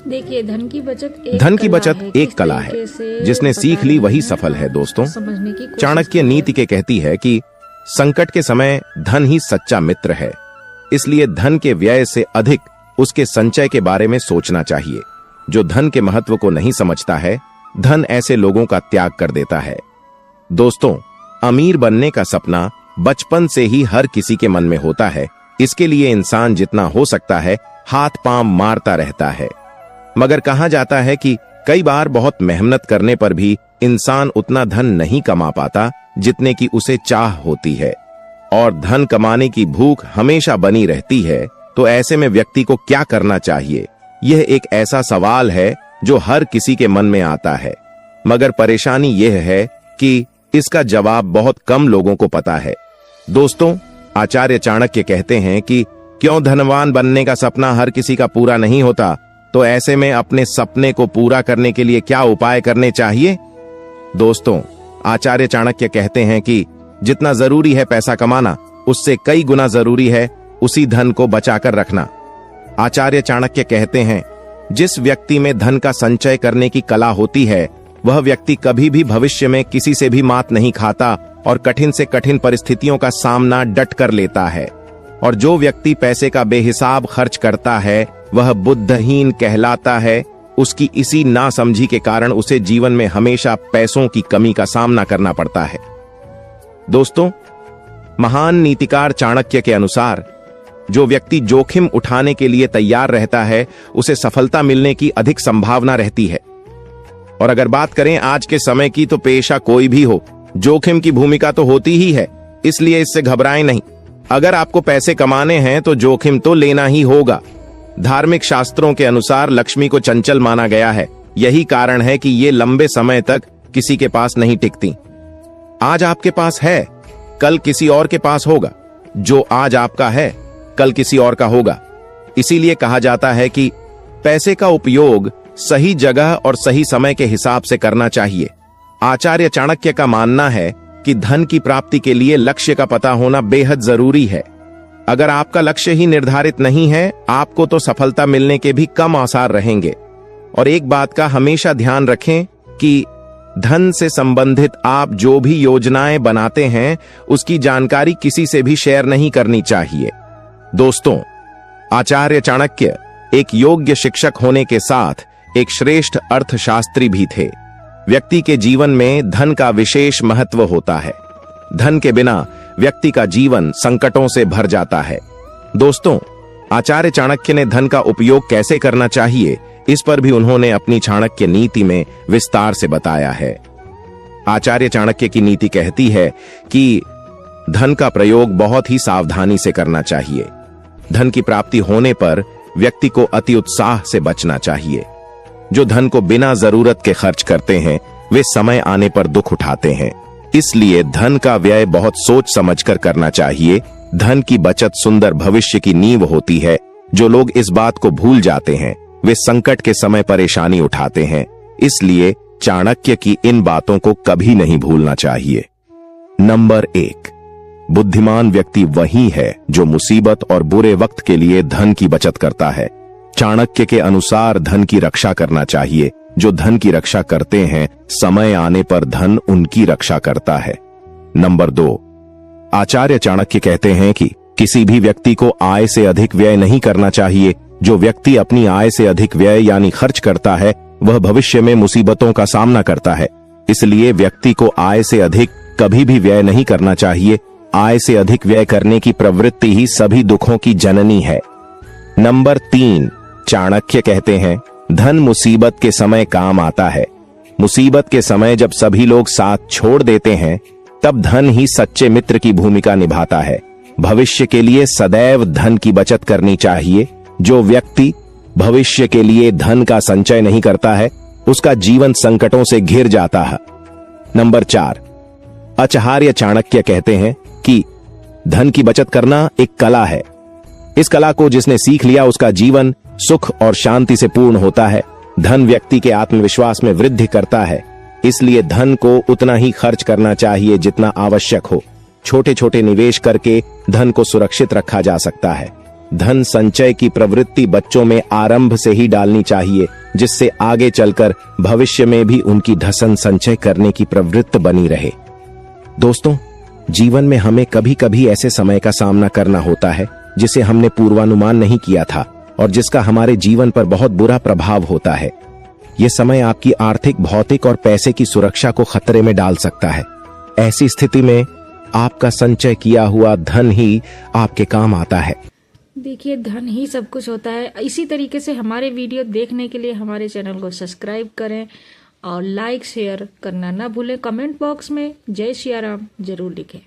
देखिए, धन की बचत एक कला है। जिसने सीख ली वही सफल है। दोस्तों, चाणक्य नीति के कहती है कि संकट के समय धन ही सच्चा मित्र है। इसलिए धन के व्यय से अधिक उसके संचय के बारे में सोचना चाहिए। जो धन के महत्व को नहीं समझता है, धन ऐसे लोगों का त्याग कर देता है। दोस्तों, अमीर बनने का सपना बचपन से ही हर किसी के मन में होता है। इसके लिए इंसान जितना हो सकता है हाथ पांव मारता रहता है। मगर कहा जाता है कि कई बार बहुत मेहनत करने पर भी इंसान उतना धन नहीं कमा पाता जितने की उसे चाह होती है, और धन कमाने की भूख हमेशा बनी रहती है। तो ऐसे में व्यक्ति को क्या करना चाहिए? यह एक ऐसा सवाल है जो हर किसी के मन में आता है, मगर परेशानी यह है कि इसका जवाब बहुत कम लोगों को पता है। दोस्तों, आचार्य चाणक्य कहते हैं कि क्यों धनवान बनने का सपना हर किसी का पूरा नहीं होता, तो ऐसे में अपने सपने को पूरा करने के लिए क्या उपाय करने चाहिए? दोस्तों, आचार्य चाणक्य कहते हैं कि जितना जरूरी है पैसा कमाना, उससे कई गुना जरूरी है उसी धन को बचाकर रखना। आचार्य चाणक्य कहते हैं, जिस व्यक्ति में धन का संचय करने की कला होती है, वह व्यक्ति कभी भी भविष्य में किसी से भी मात नहीं खाता और कठिन से कठिन परिस्थितियों का सामना डट कर लेता है। और जो व्यक्ति पैसे का बेहिसाब खर्च करता है, वह बुद्धिहीन कहलाता है। उसकी इसी नासमझी के कारण उसे जीवन में हमेशा पैसों की कमी का सामना करना पड़ता है। दोस्तों, महान नीतिकार चाणक्य के अनुसार जो व्यक्ति जोखिम उठाने के लिए तैयार रहता है, उसे सफलता मिलने की अधिक संभावना रहती है। और अगर बात करें आज के समय की, तो पेशा कोई भी हो, जोखिम की भूमिका तो होती ही है। इसलिए इससे घबराएं नहीं। अगर आपको पैसे कमाने हैं तो जोखिम तो लेना ही होगा। धार्मिक शास्त्रों के अनुसार लक्ष्मी को चंचल माना गया है। यही कारण है कि ये लंबे समय तक किसी के पास नहीं टिकती। आज आपके पास है, कल किसी और के पास होगा। जो आज आपका है, कल किसी और का होगा। इसीलिए कहा जाता है कि पैसे का उपयोग सही जगह और सही समय के हिसाब से करना चाहिए। आचार्य चाणक्य का मानना है कि धन की प्राप्ति के लिए लक्ष्य का पता होना बेहद जरूरी है। अगर आपका लक्ष्य ही निर्धारित नहीं है, आपको तो सफलता मिलने के भी कम आसार रहेंगे। और एक बात का हमेशा ध्यान रखें कि धन से संबंधित आप जो भी योजनाएं बनाते हैं, उसकी जानकारी किसी से भी शेयर नहीं करनी चाहिए। दोस्तों, आचार्य चाणक्य एक योग्य शिक्षक होने के साथ एक श्रेष्ठ अर्थशास्त्री भी थे। व्यक्ति के जीवन में धन का विशेष महत्व होता है। धन के बिना व्यक्ति का जीवन संकटों से भर जाता है। दोस्तों, आचार्य चाणक्य ने धन का उपयोग कैसे करना चाहिए, इस पर भी उन्होंने अपनी चाणक्य नीति में विस्तार से बताया है। आचार्य चाणक्य की नीति कहती है कि धन का प्रयोग बहुत ही सावधानी से करना चाहिए। धन की प्राप्ति होने पर व्यक्ति को अति उत्साह से बचना चाहिए। जो धन को बिना जरूरत के खर्च करते हैं, वे समय आने पर दुख उठाते हैं। इसलिए धन का व्यय बहुत सोच समझकर करना चाहिए। धन की बचत सुंदर भविष्य की नींव होती है। जो लोग इस बात को भूल जाते हैं, वे संकट के समय परेशानी उठाते हैं। इसलिए चाणक्य की इन बातों को कभी नहीं भूलना चाहिए। नंबर 1, बुद्धिमान व्यक्ति वही है जो मुसीबत और बुरे वक्त के लिए धन की बचत करता है। चाणक्य के अनुसार धन की रक्षा करना चाहिए। जो धन की रक्षा करते हैं, समय आने पर धन उनकी रक्षा करता है। नंबर 2, आचार्य चाणक्य कहते हैं कि किसी भी व्यक्ति को आय से अधिक व्यय नहीं करना चाहिए। जो व्यक्ति अपनी आय से अधिक व्यय यानी खर्च करता है, वह भविष्य में मुसीबतों का सामना करता है। इसलिए व्यक्ति को आय से अधिक कभी भी व्यय नहीं करना चाहिए। आय से अधिक व्यय करने की प्रवृत्ति ही सभी दुखों की जननी है। नंबर 3, चाणक्य कहते हैं, धन मुसीबत के समय काम आता है। मुसीबत के समय जब सभी लोग साथ छोड़ देते हैं, तब धन ही सच्चे मित्र की भूमिका निभाता है। भविष्य के लिए सदैव धन की बचत करनी चाहिए। जो व्यक्ति भविष्य के लिए धन का संचय नहीं करता है, उसका जीवन संकटों से घिर जाता है। नंबर 4, आचार्य चाणक्य कहते हैं कि धन की बचत करना एक कला है। इस कला को जिसने सीख लिया, उसका जीवन सुख और शांति से पूर्ण होता है। धन व्यक्ति के आत्मविश्वास में वृद्धि करता है। इसलिए धन को उतना ही खर्च करना चाहिए जितना आवश्यक हो। छोटे छोटे निवेश करके धन को सुरक्षित रखा जा सकता है। धन संचय की प्रवृत्ति बच्चों में आरंभ से ही डालनी चाहिए, जिससे आगे चलकर भविष्य में भी उनकी धन संचय करने की प्रवृत्ति बनी रहे। दोस्तों, जीवन में हमें कभी कभी ऐसे समय का सामना करना होता है जिसे हमने पूर्वानुमान नहीं किया था और जिसका हमारे जीवन पर बहुत बुरा प्रभाव होता है। यह समय आपकी आर्थिक, भौतिक और पैसे की सुरक्षा को खतरे में डाल सकता है। ऐसी स्थिति में आपका संचय किया हुआ धन ही आपके काम आता है। देखिए, धन ही सब कुछ होता है। इसी तरीके से हमारे वीडियो देखने के लिए हमारे चैनल को सब्सक्राइब करें और लाइक शेयर करना ना भूलें। कमेंट बॉक्स में जय सिया राम जरूर लिखें।